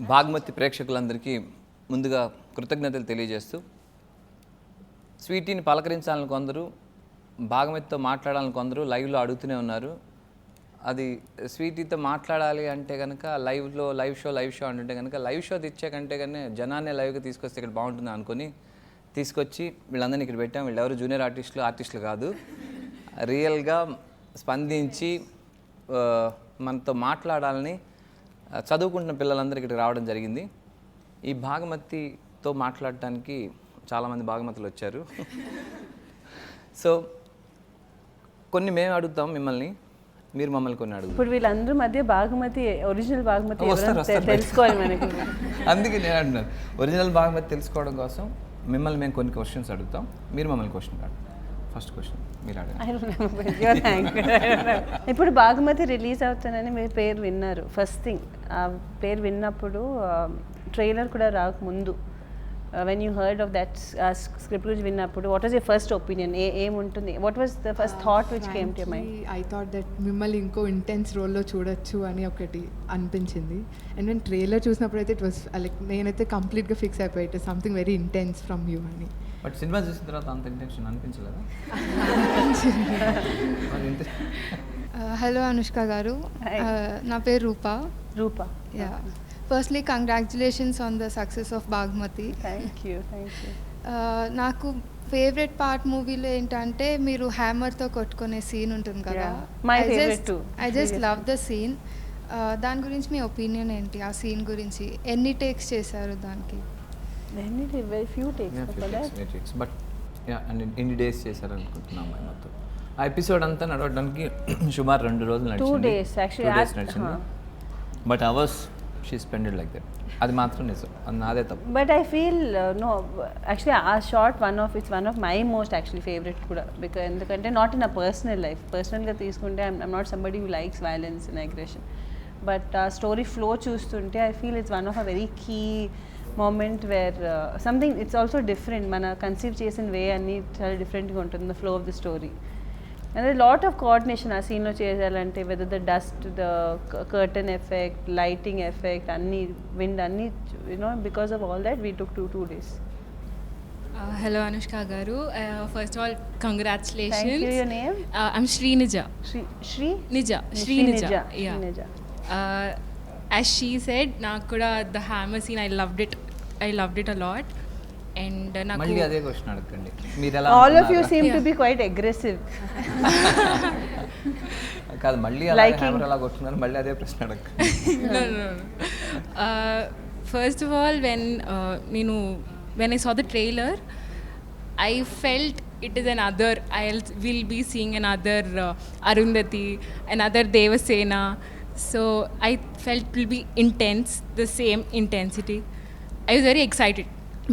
భాగమతి ప్రేక్షకులందరికీ ముందుగా కృతజ్ఞతలు తెలియజేస్తూ, స్వీటీని పలకరించాలని కొందరు, భాగమతితో మాట్లాడాలని కొందరు లైవ్లో అడుగుతూనే ఉన్నారు. అది స్వీటీతో మాట్లాడాలి అంటే కనుక లైవ్ షో అంటుంటే కనుక లైవ్ షో తెచ్చే కంటే కానీ జనాన్ని లైవ్గా తీసుకొస్తే ఇక్కడ బాగుంటుంది అనుకొని తీసుకొచ్చి వీళ్ళందరినీ ఇక్కడ పెట్టాం. వీళ్ళెవరు జూనియర్ ఆర్టిస్టులు కాదు, రియల్గా స్పందించి మనతో మాట్లాడాలని చదువుకుంటున్న పిల్లలందరూ ఇక్కడికి రావడం జరిగింది. ఈ భాగమతితో మాట్లాడటానికి చాలామంది భాగమతులు వచ్చారు. సో కొన్ని మేము అడుగుతాం మిమ్మల్ని, మీరు మమ్మల్ని కొన్ని అడుగుతాం. ఇప్పుడు వీళ్ళందరూ మధ్య భాగమతి, ఒరిజినల్ భాగమతి తెలుసుకోవాలి మనకి. అందుకే నేను అంటున్నాను, ఒరిజినల్ భాగమతి తెలుసుకోవడం కోసం మిమ్మల్ని మేము కొన్ని క్వశ్చన్స్ అడుగుతాం, మీరు మమ్మల్ని క్వశ్చన్ అడుగుతాం. ఫస్ట్ క్వశ్చన్ మీరు అడగండి. ఇప్పుడు భాగమతి రిలీజ్ అవుతానని మీ పేరు విన్నారు. ఫస్ట్ థింగ్ ఆ పేరు విన్నప్పుడు ట్రైలర్ కూడా రాకముందు when you heard of that script గురించి విన్నప్పుడు what was your first opinion? ఏముంటుంది? What was the first thought which came to your mind? I thought that మిమ్మల్ని ఇంకో ఇంటెన్స్ రోల్లో చూడొచ్చు అని ఒకటి అనిపించింది. అండ్ నేను ట్రైలర్ చూసినప్పుడు అయితే ఇట్ వాస్ లైక్ నేనైతే కంప్లీట్గా ఫిక్స్ అయిపోయి it something very intense from you అని. బట్ సినిమా చూసిన తర్వాత అంత ఇంటెన్షన్ అనిపించలేదా? హలో అనుష్క గారు, నా పేరు Roopa. Yeah, firstly congratulations on the success of Bhaagamathie. Thank you. నాకు ఫేవరెట్ పార్ట్ మూవీలో ఏంటంటే మీరు హ్యామర్తో కొట్టుకునే సీన్ ఉంటుంది కదా, I just love the scene. దాని గురించి మీ ఒపీనియన్ ఏంటి? ఆ సీన్ గురించి ఎన్ని టేక్స్ చేశారు దానికి? few takes, బట్ ఎన్ని డేస్ చేశారు అనుకుంటున్నాం మొత్తం. ఆ ఎపిసోడ్ అంతా నడవడానికి సుమారు 2 రోజులు నడిచింది. 2 days నడిచింది. But hours she spended like that. అది మాత్రం నిజం, అది నాదే తప్పు. But I feel no, actually ఆ short it's one of my most actually favourite కూడా. బికాజ్ ఎందుకంటే not in a personal life, పర్సనల్గా తీసుకుంటే I'm not somebody who likes violence and aggression. But ఆ స్టోరీ ఫ్లో చూస్తుంటే I feel it's one of a very key moment where something, it's also different, mana conceive చేసిన వే అన్ని చాలా డిఫరెంట్గా ఉంటుంది, the flow of the story. And a lot of coordination ఆ సీన్లో చేయాలంటే, whether the dust, the curtain effect, lighting effect, అన్ని wind, అన్ని because of all that we took two days. Hello Anushka garu, first of all congratulations. Thank you. Your name? I'm Srinija. Nija. Yeah. As she said, నాకు కూడా the hammer scene I loved it a lot. And మళ్ళీ అదే question అడగండి. మీరు ఎలా all of you seem to be quite aggressive. కాదు, మళ్ళీ అలా హ్యామర్ అలా కొట్టున్నారు, మళ్ళీ అదే ప్రశ్న అడగండి. No. First of all, when I saw the trailer, I felt it is another, will be seeing another Arundhati, another Devasena. So I felt it will be intense, the same intensity. I was very excited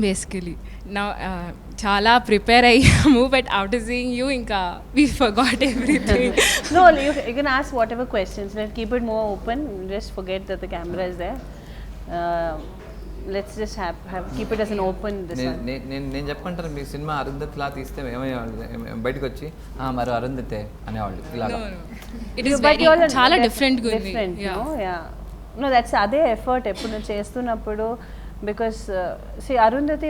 basically. Now chala prepare ayyamu, but after seeing you inka we forgot everything. No, you can ask whatever questions. Let's keep it more open. Just forget that the camera is there. Let's just have keep it as an open this one. నేను చెప్పంటారు, మీ cinema అరుంధతిలా తీస్తే ఏమయ్యేవాళ్ళు? బయటకు వచ్చి మరి అరుంధతే అనేవాళ్ళు ఇలాగా. It is very చాలా different గుంది. No, that's అదే effort ఎప్పుడు చేస్తున్నప్పుడు. Because see, Arundhati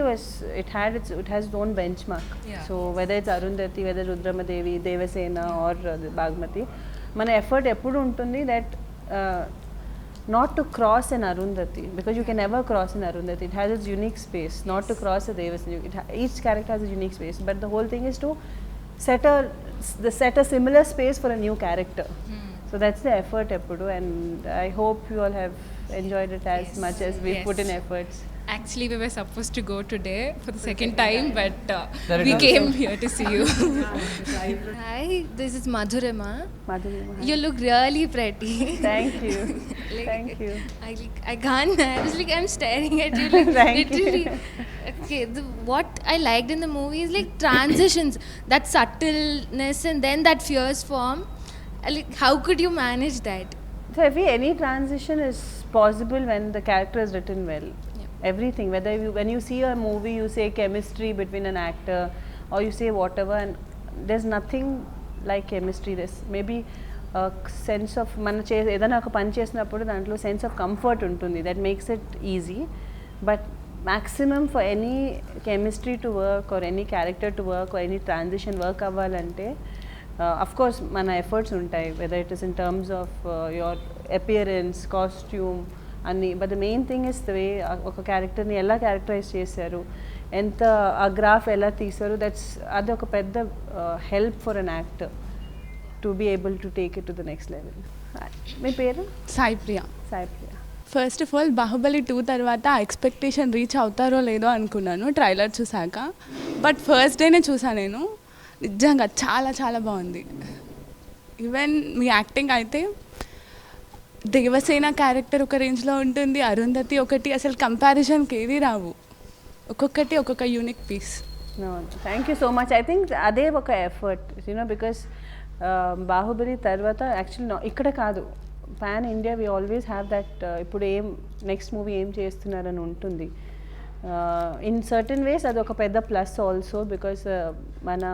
it has its own benchmark. So whether it's Arundhati, whether Rudramadevi, Devasena or Bhagmati, మన ఎఫర్ట్ ఎప్పుడు ఉంటుంది that not to cross an Arundhati, because you can never cross an Arundhati. It has its unique space. Not to cross a Devasena. Each character has a unique space, but the whole thing is to set a similar space for a new character. So that's the effort eppudu, and I hope you all have enjoyed it as much as we put in efforts. Actually we were supposed to go today for the second time, but we came here to see you. Hi, this is Madhurima. You look really pretty. Thank you. Thank you. I can't, I was like, I'm staring at you like literally. Okay, what I liked in the movie is like transitions, that subtleness and then that fierce form. Like, how could you manage that? So any transition is possible when the character is written well. Everything, when you see a movie, you say chemistry between an actor or you say whatever, and there's nothing like chemistry. There's maybe sense of ఏదైనా ఒక పని చేసినప్పుడు దాంట్లో sense of comfort ఉంటుంది, that makes it easy. But maximum for any chemistry to work or any character to work or any transition work అవ్వాలంటే of course మన efforts ఉంటాయి, whether it is in terms of your appearance, costume అన్నీ. But the main thing is the way ఒక క్యారెక్టర్ని ఎలా characterise చేశారు, ఎంత ఆ గ్రాఫ్ ఎలా తీశారు, అది ఒక పెద్ద help for an actor to be able to take it to the next level. మీ పేరు? Sai Priya. First of all Baahubali 2 తర్వాత ఎక్స్పెక్టేషన్ రీచ్ అవుతారో లేదో అనుకున్నాను ట్రైలర్ చూసాక. బట్ ఫస్ట్ డేనే చూసాను నేను, నిజంగా చాలా చాలా బాగుంది. ఈవెన్ మీ యాక్టింగ్ అయితే దేవసేన క్యారెక్టర్ ఒక రేంజ్లో ఉంటుంది, అరుంధతి ఒకటి, అసలు కంపారిజన్కి ఏది రావు, ఒక్కొక్కటి ఒక్కొక్క unique piece. Thank you so much. I think అదే ఒక ఎఫర్ట్ బికాస్ బాహుబలి తర్వాత యాక్చువల్లీ ఇక్కడ కాదు, pan India we always have that ఇప్పుడు నెక్స్ట్ మూవీ ఏం చేస్తున్నారని ఉంటుంది. ఇన్ సర్టన్ వేస్ అది ఒక పెద్ద ప్లస్ ఆల్సో, బికాస్ మన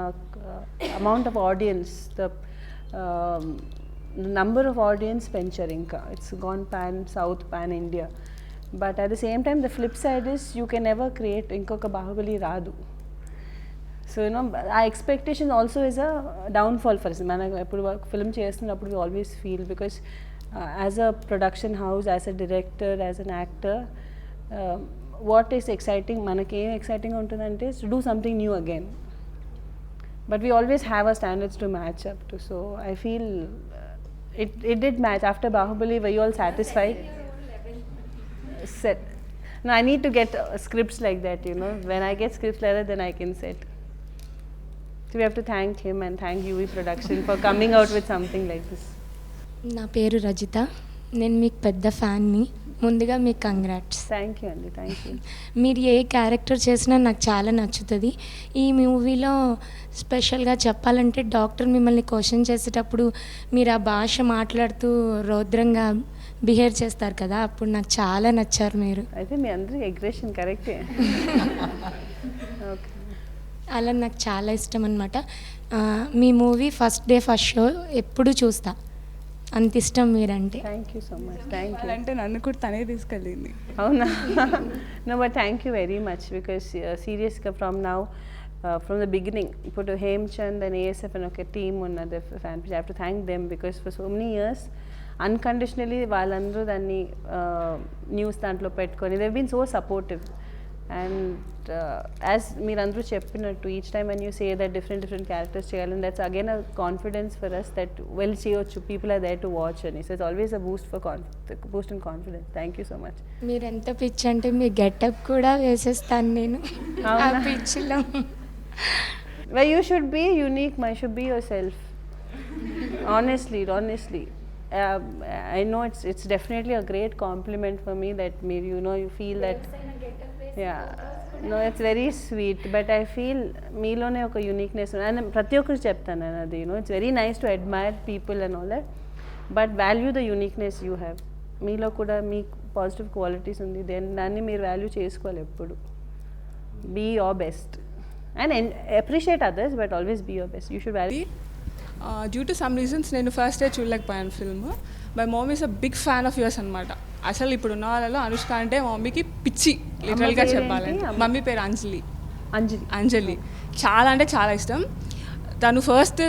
amount of audience, the number of audience పెంచారు ఇంకా. It's gone pan south, pan India. But at the same time the flip side is you can ever create ఇంకొక బాహుబలి రాదు. So ఆ expectation also is a downfall for us. మన ఎప్పుడు film చేస్తున్నప్పుడు we always feel, because as a production house, as a director, as an actor, what is exciting, మనకి ఏం exciting ఉంటుందంటే to do something new again. But we always have our standards to match up to. So I feel it did match. After Bahubali, were you all satisfied? Set. No, I need to get scripts like that, When I get scripts like that, then I can set. So we have to thank him and thank UV Production for coming out with something like this. నా పేరు రజిత, నేను మీకు పెద్ద ఫ్యాన్ని. ముందుగా మీకు congrats. Thank you అండి, thank you. మీరు ఏ character చేసినా నాకు చాలా నచ్చుతుంది. ఈ మూవీలో స్పెషల్గా చెప్పాలంటే డాక్టర్ మిమ్మల్ని క్వశ్చన్ చేసేటప్పుడు మీరు ఆ భాష మాట్లాడుతూ రౌద్రంగా బిహేవ్ చేస్తారు కదా, అప్పుడు నాకు చాలా నచ్చారు మీరు. అయితే మీ అందరికీ ఎగ్రెషన్ కరెక్టే. ఓకే, అలా నాకు చాలా ఇష్టం అనమాట. మీ movie first day first show ఎప్పుడు చూస్తా, అంత ఇష్టం మీరంటే. Thank you so much. Thank you. అంటే నన్ను కూడా తనే తీసుకెళ్ళింది. అవునా? No, but thank you very much, because సీరియస్గా from now, from the beginning, ఇప్పుడు హేమ్చంద్ అండ్ ఏఎస్ఎఫ్ అని ఒక టీమ్ ఉన్నది fan page. I have to thank them, because for so many years unconditionally వాళ్ళందరూ దాన్ని న్యూస్ దాంట్లో పెట్టుకొని they been so supportive. And as మీరందరూ చెప్పినట్టు, each time when you say that different characters చేయాలని, that's again a confidence for us that well చేయొచ్చు, people are there to watch అని. So it's always a boost in confidence. Thank you so much. మీరు ఎంత pitch అంటే మీ getup కూడా వేసేస్తాను నేను ఆ పిచ్లో. Well, you should be unique, you should be yourself. Honestly. I know it's definitely a great compliment for me that maybe you feel that. Yeah. No, it's very sweet, but I feel meelone oka uniqueness and prati okkaru cheptanu anadi, it's very nice to admire people and all that, but value the uniqueness you have. Meelo kuda mee positive qualities undi, then danni meer value chesukovali eppudu. Be your best and appreciate others, but always be your best. You should value. Due to some reasons నేను first day చూడలేకపోయాను film. My mummy is a big fan of yours అనమాట. అసలు ఇప్పుడు ఉన్న వాళ్ళలో అనుష్క అంటే మమ్మీకి పిచ్చి, లిటరల్గా చెప్పాలంటే. మమ్మీ పేరు అంజలి. చాలా అంటే చాలా ఇష్టం. తను ఫస్ట్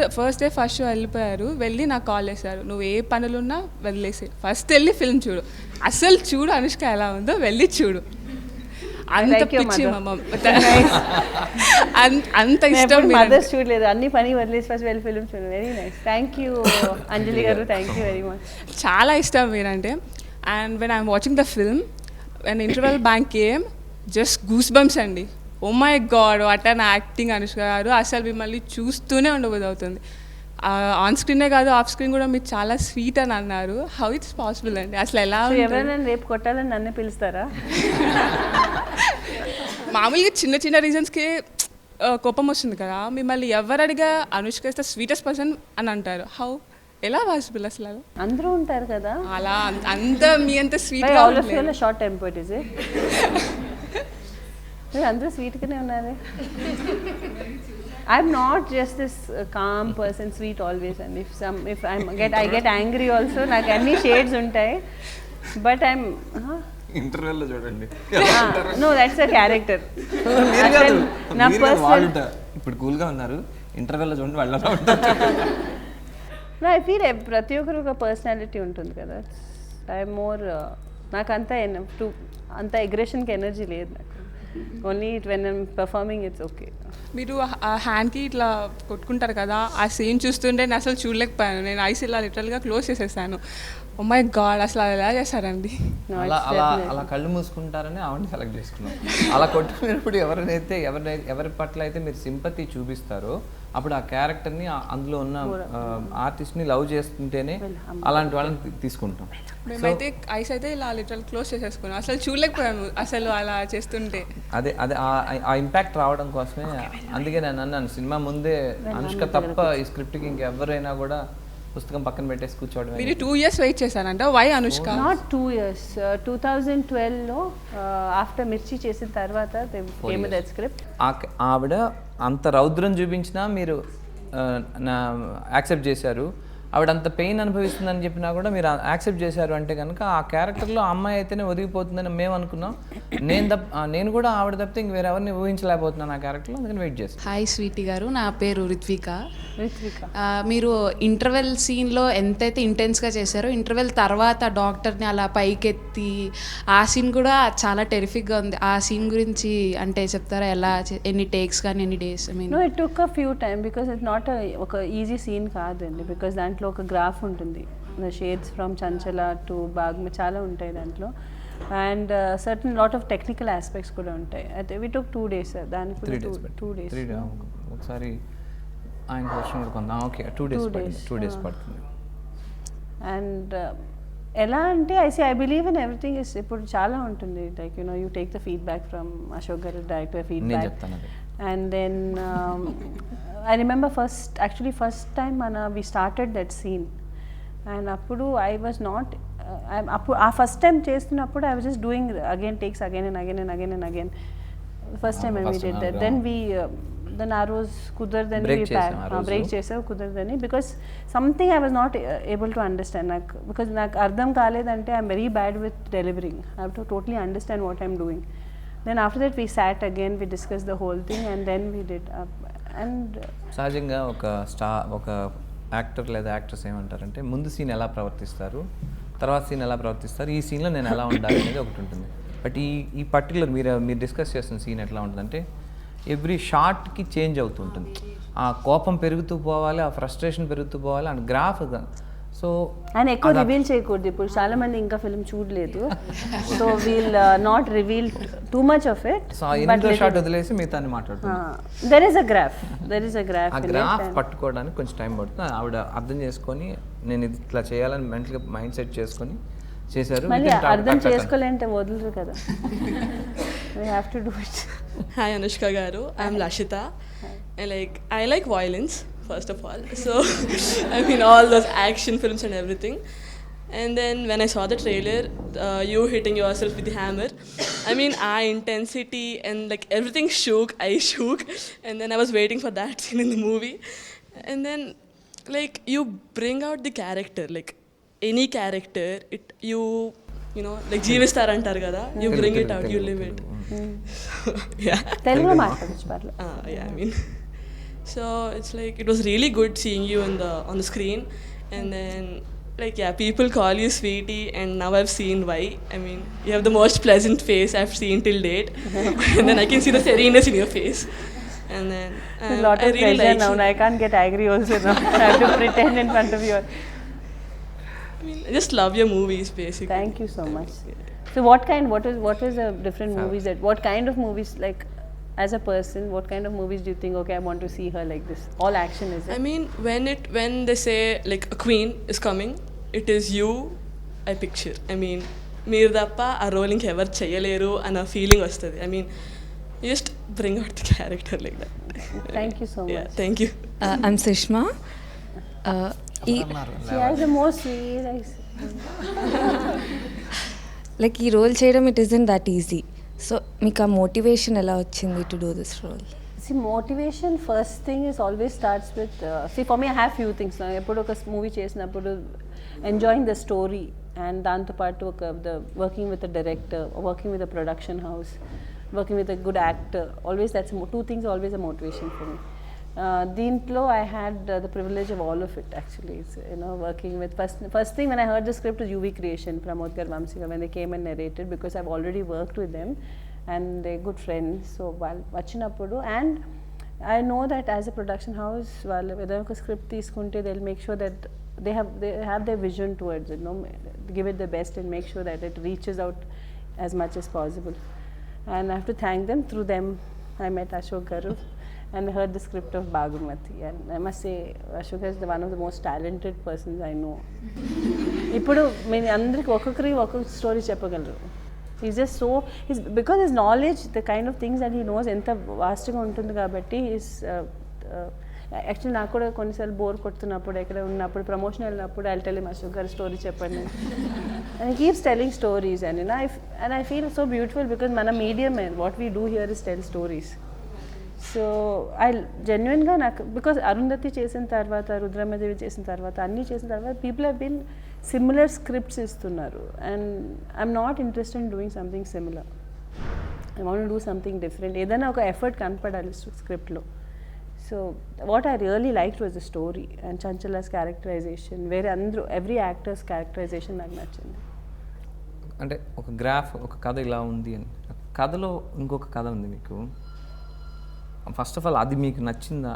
డే ఫస్ట్ షో వెళ్ళిపోయారు, వెళ్ళి నాకు కాల్ చేశారు, నువ్వు ఏ పనులున్నా వదిలేసి ఫస్ట్ వెళ్ళి ఫిల్మ్ చూడు, అసలు చూడు అనుష్క ఎలా ఉందో, వెళ్ళి చూడు. అంత పిచ్చి అంత ఇష్టం. మదర్స్ చూడలేదు, అన్ని పని వదిలేసి ఫస్ట్ వెళ్ళి ఫిల్మ్ చూడు. Very nice. Thank you Anjali గారు, థ్యాంక్ యూ వెరీ మచ్. చాలా ఇష్టం మీరంటే. And when I'm watching the film, when interval bang came, just goose bumps అండి. Oh my god, what an acting Anushka గారు. అసలు మిమ్మల్ని చూస్తూనే ఉండబోదు అవుతుంది. ఆన్ స్క్రీనే కాదు, ఆఫ్ స్క్రీన్ కూడా మీరు చాలా స్వీట్ అని అన్నారు. హౌ ఇట్స్ పాసిబుల్ అండి? అసలు ఎలా? ఎవరైనా రేపు కొట్టాలని నన్నే పిలుస్తారా? మామూలుగా చిన్న రీజన్స్కి కోపం వస్తుంది కదా, మిమ్మల్ని ఎవరు అడిగా Anushka is the sweetest person అని అంటారు. హౌ, ఎలా పాసిబుల్? అసలు అందరూ ఉంటారు కదా అలా, అంత మీ అంత sweet. Short tempered is it? అందరూ స్వీట్గానే ఉన్నారు. I'm not just this calm person, sweet always, and if I get angry also, నాకు అన్ని షేడ్స్ ఉంటాయి, but I'm ఇంటర్వెల్లో చూడండి. no, that's a character. నా మీరు personal ఇప్పుడు కూల్గా ఉన్నారు, ఇంటర్వెల్లో చూడండి వాళ్ళు అలా ఉంటారు. no, I feel ప్రతి ఒక్కరు ఒక పర్సనాలిటీ ఉంటుంది కదా. ఐఎమ్ మోర్ నాకు అంత అగ్రెషన్కి ఎనర్జీ లేదు నాకు. Only when I'm performing it's okay. మీరు ఆ హ్యాండ్కి ఇట్లా కొట్టుకుంటారు కదా, ఆ సీన్ చూస్తుంటే నేను అసలు చూడలేకపోయాను. నేను ఐస్ ఇలా లిటరల్గా క్లోజ్ చేసేసాను. ఓ మై గాడ్, అసలు అది ఎలా చేశారండి? అలా కళ్ళు మూసుకుంటారని ఆవిడని సెలెక్ట్ చేసుకున్నాం. అలా కొట్టుకునేటప్పుడు ఎవరి పట్ల అయితే మీరు సింపతి చూపిస్తారో అప్పుడు ఆ క్యారెక్టర్ని, అందులో ఉన్న ఆర్టిస్ట్ని లవ్ చేస్తుంటేనే అలాంటి వాళ్ళని తీసుకుంటాం. మేమైతే ఐస్ అయితే ఇలా లిటరల్ క్లోజ్ చేసేసుకున్నాం, అసలు చూడలేకపోయాము అసలు అలా చేస్తుంటే. అదే ఆ ఇంపాక్ట్ రావడం కోసమే. అందుకే నేను అన్నాను, సినిమా ముందే అనుష్క తప్ప ఈ స్క్రిప్ట్కి ఇంకెవరైనా కూడా పుస్తకం పక్కన పెట్టేసి కూర్చోవడం. మీరు 2 years వెయిట్ చేశారంట. వై అనుష్క? Not 2 years. 2012లో ఆఫ్టర్ మిర్చి చేసిన తర్వాత దట్ స్క్రిప్ట్. ఆవిడ అంత రౌద్రం చూపించినా మీరు యాక్సెప్ట్ చేశారు. ఆవిడ అంత పెయిన్ అనుభవిస్తుందని చెప్పినా కూడా మీరు యాక్సెప్ట్ చేశారు అంటే కనుక ఆ క్యారెక్టర్లో అమ్మాయి అయితేనే ఒదిగిపోతుందని మేము అనుకున్నాం. నేను కూడా ఆవిడ తప్పితే ఇంక వేరెవరిని ఊహించలేకపోతున్నాను ఆ క్యారెక్టర్లో, అందుకని వెయిట్ చేస్తాను. హాయ్ స్వీటీ గారు, నా పేరు రిత్విక. మీరు ఇంటర్వెల్ సీన్లో ఎంతైతే ఇంటెన్స్గా చేశారో, ఇంటర్వెల్ తర్వాత డాక్టర్ని అలా పైకెత్తి ఆ సీన్ కూడా చాలా టెరిఫిక్గా ఉంది. ఆ సీన్ గురించి అంటే చెప్తారా? ఎలా, ఎన్ని టేక్స్ కానీ ఎన్ని days? I mean it took a few time because it's not ఒక ఈజీ సీన్ కాదండి. బికాస్ దాంట్లో ఒక గ్రాఫ్ ఉంటుంది, షేడ్స్ ఫ్రమ్ చంచల టు బాగ్ చాలా ఉంటాయి దాంట్లో. And certain lot of technical aspects కూడా ఉంటాయి. అయితే వి టుక్ 2 days దానికి 2 days. ఒకసారి ఆయన క్వశ్చన్ కూడా కొందాం. ఓకే, 2 days పడుతుంది. అండ్ ఎలా అంటే I believe in everything is ఇప్పుడు చాలా ఉంటుంది. Like you take the feedback from Ashok గారు, director feedback. And then I remember first time we started that scene, and appudu I was not first time chestunnappudu I was just doing again takes again and again. First time when we did that, then arrows kudarదని break చేసావు కుదరదని, because something I was not able to understand, because నాకు అర్థం కాలేదంటే I'm very bad with delivering. I have to totally understand what I'm doing. Then after that we sat again, we discussed the whole thing, and then we did and సహజంగా ఒక actor లేదా actress ఏమంటారంటే ముందు scene ఎలా ప్రవర్తిస్తారు, తర్వాత scene ఎలా ప్రవర్తిస్తారు, ఈ సీన్లో నేను ఎలా ఉండాలి అనేది ఒకటి ఉంటుంది. బట్ ఈ పర్టికులర్ మీరు డిస్కస్ చేస్తున్న సీన్ ఎట్లా ఉంటుందంటే ఎవ్రీ షార్ట్కి చేంజ్ అవుతుంటుంది. ఆ కోపం పెరుగుతూ పోవాలి, ఆ ఫ్రస్ట్రేషన్ పెరుగుతూ పోవాలి, అండ్ గ్రాఫ్. సో ఆయన ఎక్కువ రివీల్ చేయకూడదు. ఇప్పుడు చాలా మంది ఇంకా ఫిల్మ్ చూడలేదు, so we'll not reveal too much of it. So ఎనిమిదో షాట్ వదిలేసి మిగతాన్ని మాట్లాడుతున్నాం. దెర్ ఇస్ అ గ్రాఫ్ ఆ గ్రాఫ్ పట్టుకోవడానికి కొంచెం టైం పడుతుంది. ఆవిడ అర్థం చేసుకొని నేను ఇది ఇట్లా చేయాలని మెంటల్గా మైండ్ సెట్ చేసుకొని చేశారు. మళ్ళీ అర్థం చేసుకోవాలంటే వదలరు కదా, we have to do it. Hi Anushka garu, I am Lashita, and I like violence first of all, so I mean all those action films and everything. And then when I saw the trailer, you hitting yourself with the hammer, I mean our intensity and everything shook, I shook, and then I was waiting for that scene in the movie. And then you bring out the character, any character, you know, జీవిస్తారంటారు కదా, you bring it out, you live it. Yeah, తెలుగులో మాట్లాడొచ్చు పర్లేదు. Yeah, I mean, so it's it was really good seeing you on the screen, and then people call you Sweetie, and now I've seen why. I mean, you have the most pleasant face I've seen till date, and then I can see the sereneness in your face. And then a lot of really pressure now. I can't get angry also now. I have to pretend in front of you. I mean, I just love your movies basically. Thank you so much. So what is the different movies what kind of movies, as a person, what kind of movies do you think, okay, I want to see her like this? All action, is it? I mean, when they say a queen is coming, it is you I picture. I mean, meer dappa aa role inke ever cheyaleru ana feeling vastadi. I mean, you just bring out the character like that. Thank you so much. Yeah, thank you. I'm Sishma. She has the most sweet eyes. ఈ role చేయడం, it isn't that easy. So మీకు ఆ motivation ఎలా వచ్చింది to do this role? See, motivation first thing is always starts with see for me I have few things now. Eppudu oka movie chesinapudu enjoying the story and danto paatu oka the working with a director or working with a production house, working with a good actor, always that's two things always a motivation for me. Deentlo I had the privilege of all of it actually. It's, you know, working with first thing when I heard the script was UV Creation, Pramod Gar Vamsika, when they came and narrated, because I've already worked with them and they're good friends. So while vachinappudu, and I know that as a production house వాళ్ళు ఏదైనా ఒక script తీసుకుంటే they'll make sure that they have their vision towards it, no, give it the best and make sure that it reaches out as much as possible. And I have to thank them. Through them I met Ashok Garu and I heard the script of Bhagumati, and I must say Ashok is one of the most talented persons I know. ఇప్పుడు మేము అందరికి ఒక్కొక్కరికి ఒక్కొక్క story చెప్పగలరు. He's just so, because his knowledge, the kind of things that he knows ఎంత వాస్ట్గా ఉంటుంది కాబట్టి is actually నాకు కూడా కొన్నిసార్లు బోర్ కొడుతున్నప్పుడు ఎక్కడ ఉన్నప్పుడు ప్రమోషన్ వెళ్ళినప్పుడు ఐ టెల్ హిమ్ అశోక్ గారి స్టోరీ చెప్పండి and he keeps telling stories, and you know I feel so beautiful because మన medium and what we do here is tell stories. So I జెన్యున్గా నాకు బికాస్ అరుంధతి చేసిన తర్వాత రుద్రమదేవి చేసిన తర్వాత అన్నీ చేసిన తర్వాత people have been similar scripts ఇస్తున్నారు and I'm not interested in doing something similar. I want do something different. ఏదైనా ఒక ఎఫర్ట్ కనపడాలి స్క్రిప్ట్లో. So what I really liked was the story and Chanchala's characterisation. వేరే అందరూ ఎవ్రీ యాక్టర్స్ క్యారెక్టరైజేషన్ నాకు నచ్చింది. అంటే ఒక కథ ఇలా ఉంది అని, కథలో ఇంకొక కథ ఉంది మీకు. ఫస్ట్ ఆఫ్ ఆల్ అది మీకు నచ్చిందా?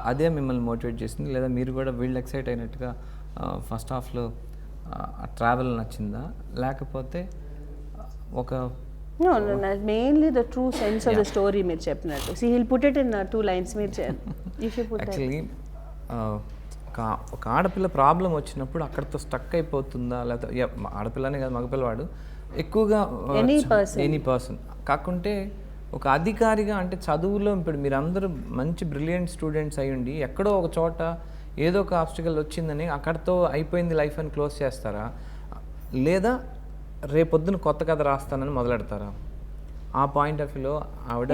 అదే మిమ్మల్ని మోటివేట్ చేసింది, లేదా మీరు కూడా వీళ్ళు ఎక్సైట్ అయినట్టుగా ఫస్ట్ హాఫ్లో ట్రావెల్ నచ్చిందా, లేకపోతే ఒక No, mainly the true sense of the story మీరు చెప్పినట్టు. See, he'll put it in 2 lines. You should put that. Actually, ఒక ఆడపిల్ల ప్రాబ్లం వచ్చినప్పుడు అక్కడితో స్టక్ అయిపోతుందా, లేకపోతే ఆడపిల్లనే కాదు మగపిల్లవాడు ఎక్కువగా ఎనీ పర్సన్ కాకుంటే ఒక అధికారిగా, అంటే చదువులో ఇప్పుడు మీరు అందరూ మంచి బ్రిలియంట్ స్టూడెంట్స్ అయ్యుండి ఎక్కడో ఒక చోట ఏదో ఒక ఆబ్స్టికల్ వచ్చిందని అక్కడితో అయిపోయింది లైఫ్ అని క్లోజ్ చేస్తారా, లేదా రేపొద్దున కొత్త కథ రాస్తానని మొదలెడతారా? ఆ పాయింట్ ఆఫ్ వ్యూలో ఆవిడ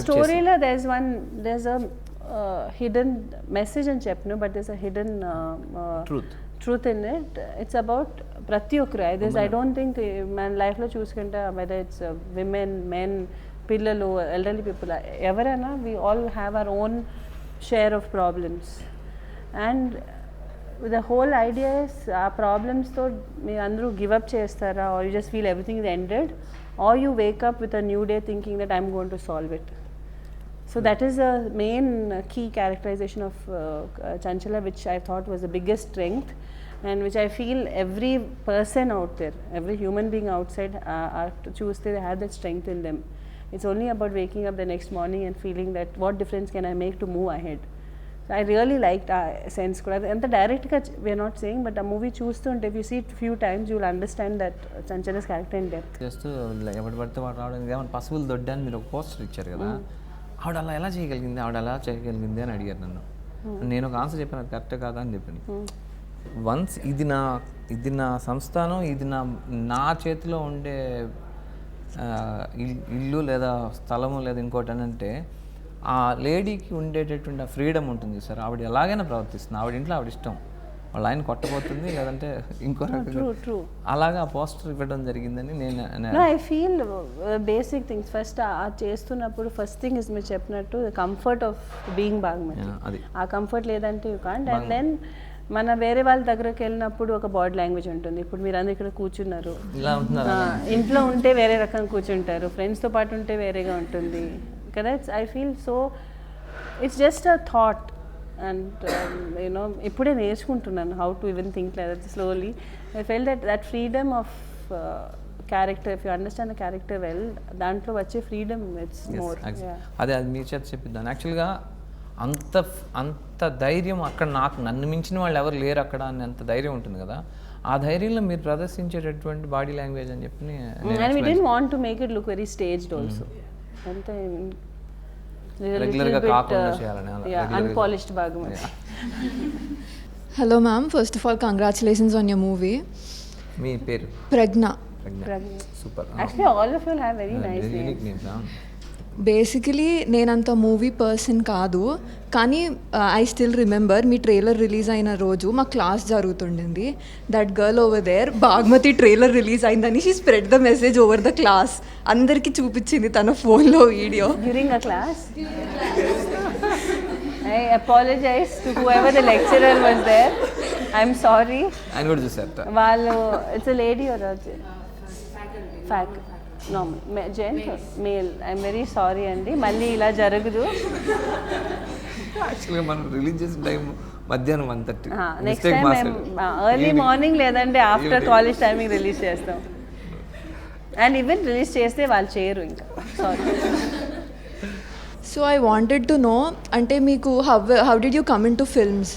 స్టోరీలో there's a hidden message అని చెప్పను, but there's a hidden truth in it. It's about ప్రతి ఒక్కరు. I don't think మన లైఫ్లో చూసుకుంటే whether it's women, men, పిల్లలు, elderly people, ఎవరైనా we all have our own share of problems, and the whole idea is ఆ ప్రాబ్లమ్స్తో మీరు అందరూ గివ్ అప్ చేస్తారా, or you just feel everything is ended, or you wake up with a new day thinking that I'm going to solve it. So that is the main key characterization of Chanchala, which I thought was the biggest strength, and which I feel every person out there, every human being outside are to choose, they have that strength in them. It's only about waking up the next morning and feeling that what difference can I make to move ahead. So I really liked sense kuda. And the direct we are not saying, but a movie చూస్తుంటే if you see it few times you will understand that Chanchala's character in depth. Just ఎవరు పడితే వాడు రావడానికి ఏమైనా పశువులు దొడ్డాన్ని మీరు ఒక poster ఇచ్చారు కదా, ఆవిడ అలా ఎలా చేయగలిగింది అని అడిగారు నన్ను. నేను ఒక ఆన్సర్ చెప్పాను, అది కరెక్ట్ కాదా అని చెప్పాను. వన్స్ ఇది నా సంస్థానం, ఇది నా చేతిలో ఉండే ఇల్లు లేదా స్థలము లేదా ఇంకోటి అని అంటే ఆ లేడీకి ఉండేటటువంటి ఆ ఫ్రీడమ్ ఉంటుంది సార్. ఆవిడ ఎలాగైనా ప్రవర్తిస్తుంది, ఆవిడ ఇంట్లో ఆవిడ ఇష్టం, వాళ్ళ ఆయన కొట్టబోతుంది లేదంటే ఇంకో రకంగా అలాగా ఆ పోస్టర్ ఇవ్వడం జరిగిందని నేను I feel basic things first చేస్తున్నప్పుడు ఫస్ట్ థింగ్ ఇస్ మీరు చెప్పినట్టు కంఫర్ట్ ఆఫ్ బీయింగ్ బాగుంది. ఆ కంఫర్ట్ లేదంటే యూ కాంట్. అండ్ దెన్ మన వేరే వాళ్ళ దగ్గరకు వెళ్ళినప్పుడు ఒక బాడీ లాంగ్వేజ్ ఉంటుంది. ఇప్పుడు మీరు అందరు ఇక్కడ కూర్చున్నారు, ఇంట్లో ఉంటే వేరే రకంగా కూర్చుంటారు, ఫ్రెండ్స్తో పాటు ఉంటే వేరేగా ఉంటుంది కదా. I feel so it's just a thought, and you know ఇప్పుడే నేర్చుకుంటున్నాను how to even think like that slowly. I felt that freedom of character, if you understand the character well, దాంట్లో వచ్చే ఫ్రీడమ్ ఇట్స్ మోర్. అదే అది మీ చేత చెప్పిద్దాను. యాక్చువల్గా అంత ధైర్యం అక్కడ నన్ను మించిన వాళ్ళు ఎవరు లేరు అక్కడ అని అంత ధైర్యం ఉంటుంది కదా, ఆ ధైర్యంలో మీరు ప్రదర్శించేటటువంటి బాడీ లాంగ్వేజ్ అని చెప్పి and we didn't want to make it look very staged also. అంతే రెగ్యులర్గా కాకుండా చేయాలని unpolished Bhagumati. Hello ma'am, first of all congratulations on your movie. మీ పేరు? Pragna. Super. Actually all of you have very nice names. Basically నేనంత movie person కాదు, కానీ I still remember మీ ట్రైలర్ రిలీజ్ అయిన రోజు మా క్లాస్ జరుగుతుండింది. That girl over there Bhaagamathie trailer release అయిందని she spread the message over the class. అందరికీ చూపించింది తన ఫోన్లో video. During a class I apologize to whoever the lecturer was there. I'm sorry. ఆయన కూడా చూసారట. వాళ్ళు it's a lady or a faculty. No, gent, male. I'm very sorry అండి, మళ్ళీ ఇలా జరగదు. యాక్చువల్గా మనం రిలీజ్ చేసిన టైం మధ్యాహ్నం 1:30. నెక్స్ట్ టైం మేము ఎర్లీ మార్నింగ్ లేదంటే ఆఫ్టర్ కాలేజ్ టైమింగ్ రిలీజ్ చేస్తాం. అండ్ ఈవెన్ రిలీజ్ చేస్తే వాళ్ళు చేయరు ఇంకా. Sorry. So I wanted to know, అంటే మీకు how did you come in to films?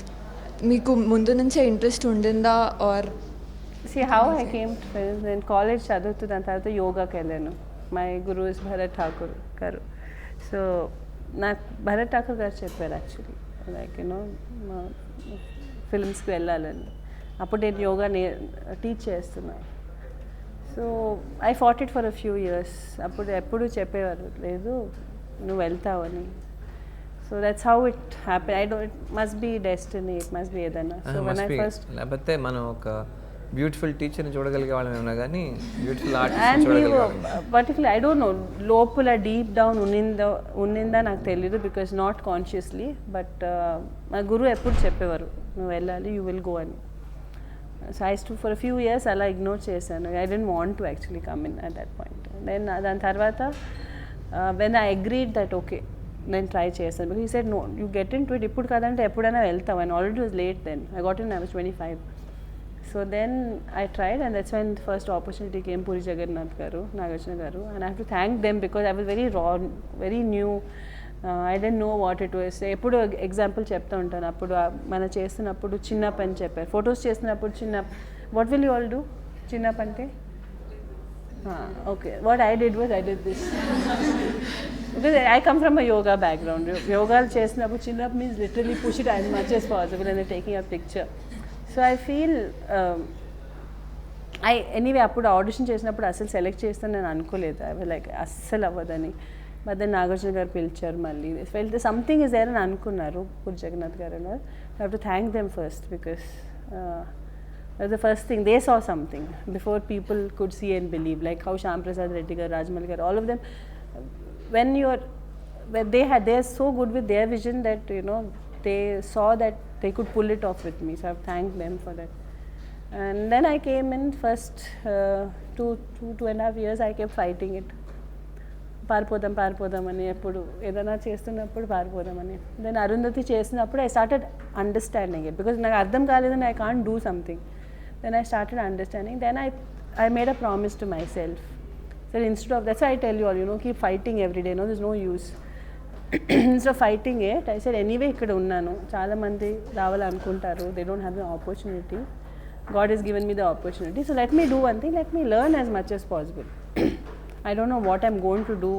మీకు ముందు నుంచే ఇంట్రెస్ట్ ఉండిందా or? See how I came to films. నేను కాలేజ్ చదువుతూ దాని తర్వాత యోగాకి వెళ్ళాను. మై గురు ఇస్ భరత్ ఠాకూర్ గారు. సో నాకు భరత్ ఠాకూర్ గారు చెప్పారు యాక్చువల్లీ, లైక్ యూనో ఫిల్మ్స్కి వెళ్ళాలని. అప్పుడు నేను యోగా టీచ్ చేస్తున్నాను. So I fought it for a few years. అప్పుడు ఎప్పుడు చెప్పేవారు లేదు నువ్వు వెళ్తావని. So that's how it happen. It must be destiny, it must be ఏదైనా. సో వెన్ ఐ ఫస్ట్, లేకపోతే మనం ఒక బ్యూటిఫుల్ టీచర్ని చూడగలిగే వాళ్ళం ఏమన్నా కానీ బ్యూటిఫుల్ ఆర్టిస్ట్ చూడగలిగాం. పర్టికులర్ ఐ డోంట్ నో లోపల డీప్ డౌన్ ఉన్నిందా నాకు తెలియదు, బికాస్ నాట్ కాన్షియస్లీ. బట్ మా గురువు ఎప్పుడు చెప్పేవారు నువ్వు వెళ్ళాలి, యూ విల్ గో అని. So I too for few years అలా ఇగ్నోర్ చేశాను. I don't want to actually come in at that point. Then దాని తర్వాత when I agreed that okay నేను ట్రై చేస్తాను, because he said no you get into it. ఇప్పుడు కాదంటే ఎప్పుడైనా వెళ్తావు. And already was late then. I got in I was 25. So then I tried, and that's when the first opportunity came, Puri Jagannath garu, Nagarjuna garu, and I have to thank them because I was very raw, very new. I didn't know what it was. Eppudu example chepta untanu. Appudu mana chestunnappudu chinnap ani chepparu. Photos chestunnappudu chinnap. What will you all do? Chinnap ante? Okay. What I did was I did this. Because I come from a yoga background. Yoga chestunnappudu chinnap means literally push it as much as possible and then taking a picture. So I feel anyway అప్పుడు audition చేసినప్పుడు అసలు select చేస్తాను నేను అనుకోలేదు. I like అస్సలు అవ్వదని. But then Nagarjuna గారు పిలిచారు మళ్ళీ. వెళ్తే సంథింగ్ ఇస్ దేర్ అని అనుకున్నారు పూరి జగన్నాథ్ గారు. I have to thank them first because the first thing they saw something before people could see and believe. Like how Shyam Prasad Reddy గారు, రాజమౌళి గారు, all of them when you're they are so good with their vision that you know they saw that they could pull it off with me. So I've thanked them for that. And then I came in first 2.5 years I kept fighting it. పారిపోదాం అని ఎప్పుడు ఏదైనా చేస్తున్నప్పుడు పారిపోదామని. దెన్ అరుంధతి చేసినప్పుడు I started understanding it because నాకు అర్థం కాలేదని I can't do something. Then I started understanding. Then I made a promise to myself. So instead of, that's why I tell you all, you know, keep fighting every day. No, there's no use. Instead of fighting it, I said anyway ikkada unnanu, chaala mandi ravalఅనుకుంటారు, they don't have the opportunity. God has given me the opportunity, so let me do one thing, let me learn as much as possible. I don't know what I'm going to do.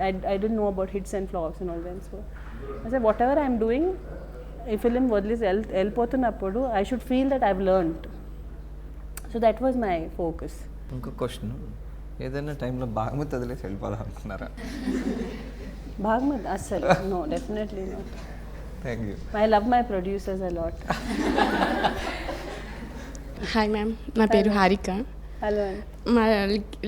I didn't know about hits and flops and all that. So I said whatever I'm doing, ఈ film వదిలేసి వెళ్ళిపోతున్నప్పుడు I should feel that I've learned. So that was my focus. ఇంకో question, ఏదైనా టైంలో బాగ్మతి వదిలేసి వెళ్ళిపోదాం అనుకున్నారా? Bhagmat, asal, no, definitely not. Thank you. I love my producers a lot. Hi ma'am, నా పేరు హారిక. హలో. మా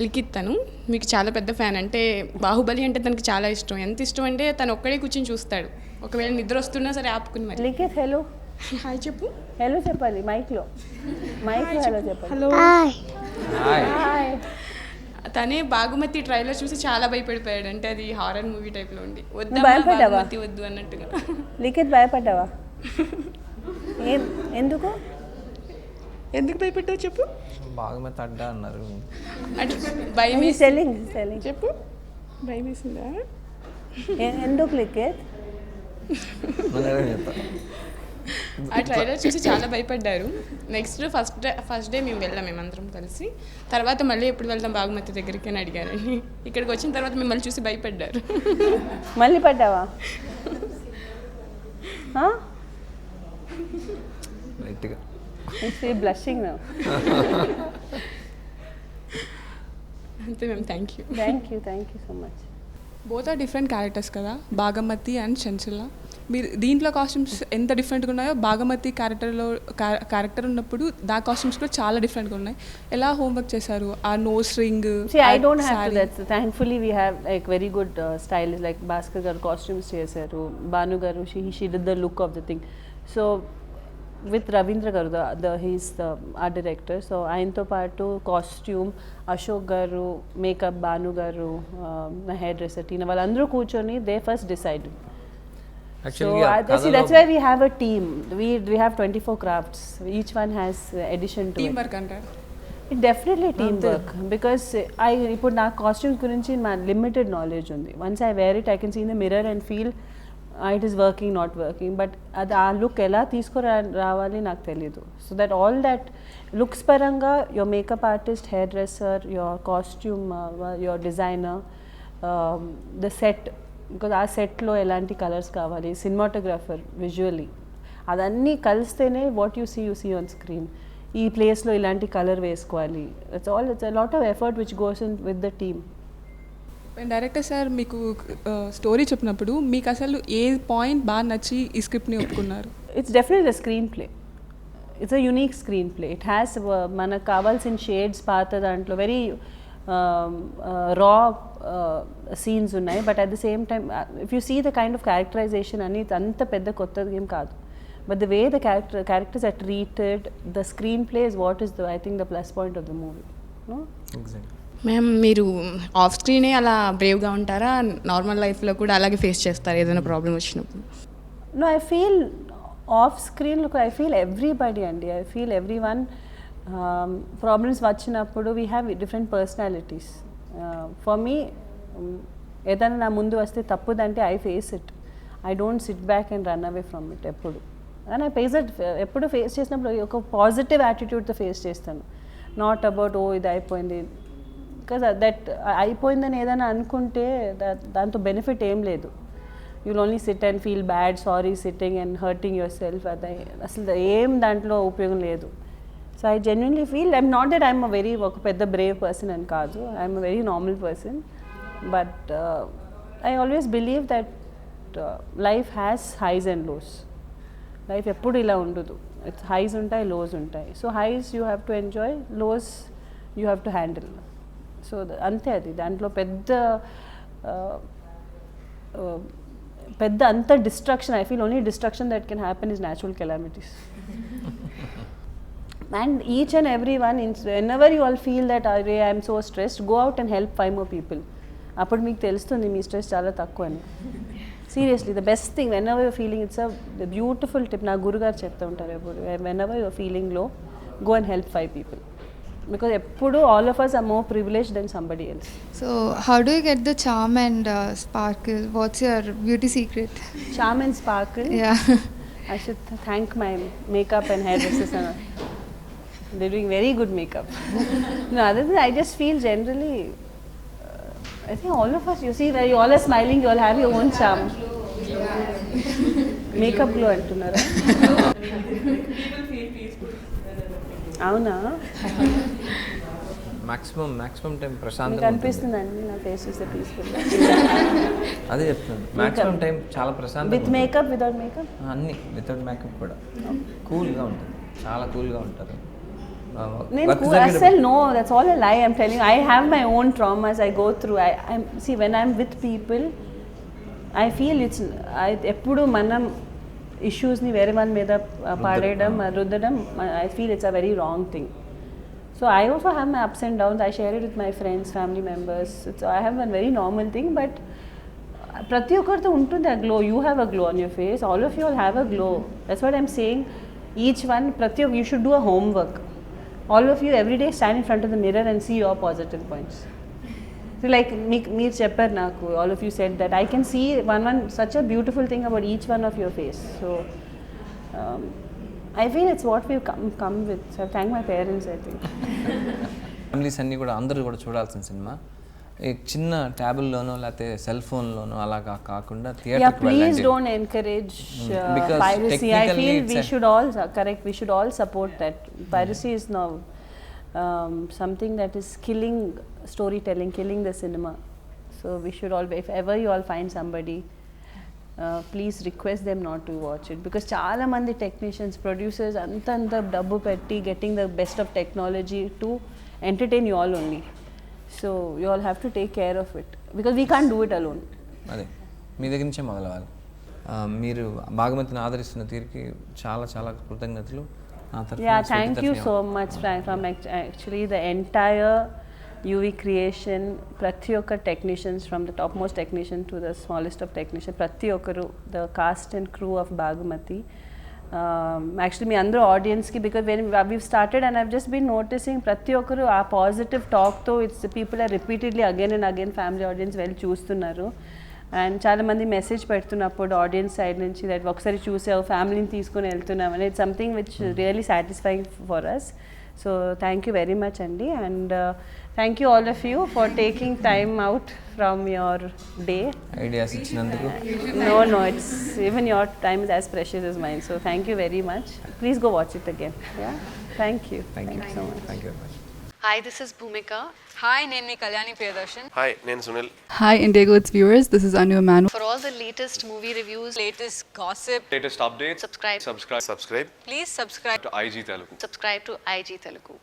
లిఖిత్ తను మీకు చాలా పెద్ద ఫ్యాన్. అంటే బాహుబలి అంటే తనకి చాలా ఇష్టం. ఎంత ఇష్టం అంటే తను ఒక్కడే కూర్చొని చూస్తాడు. ఒకవేళ నిద్ర వస్తున్నా సరే ఆపుకుని మరి. లిఖిత్ హలో. హాయ్ చెప్పు. హలో చెప్పాలి మైక్లో హలో చెప్పాలి. హలో. హాయ్. తనే బాగుమతి ట్రైలర్ చూసి చాలా భయపడిపోయాడు. అంటే అది హారర్ మూవీ టైప్లో ఉండి వద్దు బాగుమతి వద్దు అన్నట్టుగా. లిఖిత్ భయపడ్డావా? ఎందుకు భయపడ్డావు చెప్పు. బాగుమతి అడ్డా అన్నారు. అంటే భయం సెల్లింగ్ చెప్పు. భయం వేసిందా? ఎందుకు లిఖిత్? ఆ ట్రైలర్ చూసి చాలా భయపడ్డారు. నెక్స్ట్ ఫస్ట్ డే మేము వెళ్ళాం మేమందరం కలిసి. తర్వాత మళ్ళీ ఎప్పుడు వెళ్దాం బాగుమతి దగ్గరికి అని అడిగారండి. ఇక్కడికి వచ్చిన తర్వాత మిమ్మల్ని చూసి భయపడ్డారు. మళ్ళీ పడ్డావా? లైట్గా. Blushing now. అంతే ma'am. Thank you so much. Both are different characters కదా, భాగమతి అండ్ చంచల. మీరు దీంట్లో కాస్ట్యూమ్స్ ఎంత డిఫరెంట్గా ఉన్నాయో భాగమతి క్యారెక్టర్ ఉన్నప్పుడు దా కాస్ట్యూమ్స్ కూడా చాలా డిఫరెంట్గా ఉన్నాయి. ఎలా హోంవర్క్ చేశారు ఆ nose ring? I don't have to. That's thankfully we have like very good stylists like Bhaskar garu costumes chesaru, Banu garu she did the look of the thing. So with Ravindra garu he's the art director, so ayinto paatu costume Ashok garu, makeup Banu garu, my hairdresser Tina vallandru కూర్చొని they first decided. Actually, see, that's why we have a team. We have 24 crafts. Each one has addition to team it. Work అంటారు. It definitely teamwork, because ఇప్పుడు నా costumes గురించి నా limited knowledge ఉంది. Once I wear it I can see in the mirror and feel it is working not working, but అది ఆ look ఎలా రావాలి నాకు తెలీదు. So that all that looks పరంగా your makeup artist, hairdresser, your costume, your designer, the set, because ఆ సెట్లో ఎలాంటి కలర్స్ కావాలి, సినిమాటోగ్రాఫర్, విజువలీ అదన్నీ కలిస్తేనే what you see on screen. ఈ ప్లేస్లో ఇలాంటి కలర్ వేసుకోవాలి. It's a lot of effort which goes in with the team. Director sir మీకు స్టోరీ చెప్పినప్పుడు మీకు అసలు ఏ పాయింట్ బాగా నచ్చి ఈ స్క్రిప్ట్ని ఒప్పుకున్నారు? It's definitely the screenplay. It's a unique screenplay. It has మనకు కావాల్సిన షేడ్స్ పాత దాంట్లో వెరీ రా సీన్స్ ఉన్నాయి, but at the same time if you see the kind of characterization అని అంత పెద్ద కొత్తది ఏం కాదు. But the way the characters are treated, the screenplay is what is I think the plus point of the movie. No? Exactly. Ma'am, మీరు of స్క్రీనే అలా బ్రేవ్గా ఉంటారా, normal లైఫ్లో కూడా అలాగే ఫేస్ చేస్తారు ఏదైనా ప్రాబ్లం వచ్చినప్పుడు? No, I feel off screen, look, I feel everybody and I feel everyone problems వచ్చినప్పుడు we have different personalities. For me, ఏదైనా నా ముందు వస్తే తప్పుదంటే I face it. I don't sit back and run away from it ఎప్పుడు. And I face it. ఎప్పుడు face చేసినప్పుడు ఒక positive యాటిట్యూడ్తో face చేస్తాను. నాట్ అబౌట్ ఇది అయిపోయింది, బికాజ్ దట్ అయిపోయిందని ఏదైనా అనుకుంటే దాంతో బెనిఫిట్ ఏం లేదు. You will only sit and feel bad, sorry sitting and hurting yourself. అది అసలు ఏం దాంట్లో ఉపయోగం లేదు. So I genuinely feel I'm not that I'm ఒక పెద్ద బ్రేవ్ పర్సన్ అని కాదు, I'm a very normal person. But I always believe that life has highs and lows. Life ఎప్పుడు ఇలా ఉండదు. ఇట్స్ హైస్ ఉంటాయి, లోస్ ఉంటాయి. So highs you have to enjoy, lows you have to handle. So అంతే. అది దాంట్లో పెద్ద అంత destruction, I feel only destruction that can happen is natural calamities. And each and every one, whenever you all feel that I'm so stressed, go out and help 5 more people. అప్పుడు మీకు తెలుస్తుంది మీ stress చాలా తక్కువ అని. Seriously, the best thing whenever you're feeling, it's a beautiful tip. నా గురుగారు చెప్తూ ఉంటారు ఎప్పుడు, whenever you're feeling low, go and help 5 people. Because ఎప్పుడు all of us are more privileged than somebody else. So how do you get the charm and sparkle? What's your beauty secret? Charm and sparkle? Yeah. I should thank my makeup and hairdressers. They're doing very good makeup. No, other than I just feel generally, I think all of us, you see, where you all are smiling, you all have your own charm. Makeup glow antunnara? అవునా? Maximum time ప్రశాంతంగా మీకు అనిపిస్తుందండి నా face చూస్తే peaceful? అదే చెప్తాను, maximum time చాలా ప్రశాంతంగా. With makeup, without makeup? అన్నీ వితౌట్ మేకప్ కూడా కూల్గా ఉంటుంది, చాలా కూల్గా ఉంటారు. Asal no, that's all a lie. I'm telling you, I have my own traumas I go through. See, when I'm with people, I feel eppudu manam issues ni vere one meeda paadedam, ruddadam, I feel it's a very wrong thing. So I also have my ups and downs. I share it with my friends, family members. I have one very normal thing, but prati okkartho untundi a glow. You have a glow on your face. All of you all have a glow. That's what I'm saying. Each one, you should do a homework. All of you every day stand in front of the mirror and see your positive points. So like meer chepparu naku, all of you said that I can see one such a beautiful thing about each one of your face. So I feel it's what we've come with. So I thank my parents, I think. Families అన్నీ కూడా అందరూ కూడా చూడాల్సిన cinema. చిన్న ట్యాబుల్లోనో లేకపోతే cell ఫోన్లోనో అలా కాకుండా థియేటర్కి వెళ్ళండి. Please don't encourage piracy. I feel we should all support that. Piracy is now something that is killing storytelling, killing the cinema. So we should all, if ever you all find somebody, please request them not to watch it, because చాలా మంది technicians producers అంత డబ్బు పెట్టి getting the best of technology to entertain you all only. So you all have to take care of it, because we can't do it alone. అదే మీ దగ్గర నుంచే మొదలవ్వాలి. మీరు భాగమతిని ఆదరిస్తున్న తీరుకి చాలా చాలా కృతజ్ఞతలు. Thank you so much from actually the entire UV creation, ప్రతి ఒక్క technicians, from the top most technician to the smallest of technician, ప్రతి ఒక్కరు, the cast and crew of Bhaagamathie. Actually మీ అందరూ ఆడియన్స్కి, because when we've started and I've just been noticing ప్రతి ఒక్కరు ఆ పాజిటివ్ టాక్తో it's people are repeatedly again and again family audience వెళ్ళి చూస్తున్నారు. అండ్ చాలామంది మెసేజ్ పెడుతున్నప్పుడు ఆడియన్స్ సైడ్ నుంచి దట్ ఒకసారి చూసావు, ఫ్యామిలీని తీసుకొని వెళ్తున్నాం అని, it's something which really satisfying for us. So thank you very much అండి. And thank you all of you for taking time out from your day. Ideas ఇచ్చినందుకు. No, it's even your time is as precious as mine. So thank you very much. Please go watch it again. Yeah. Thank you. Thank you so much. Thank you very much. Hi, this is Bhumika. Hi, నేను మీ Kalyani Priyadarshan. Hi, నేను Sunil. Hi, Indigo It's viewers. This is Anu Manu. For all the latest movie reviews, latest gossip, Latest updates. subscribe. please subscribe To IG Telugu. Subscribe to IG Telugu.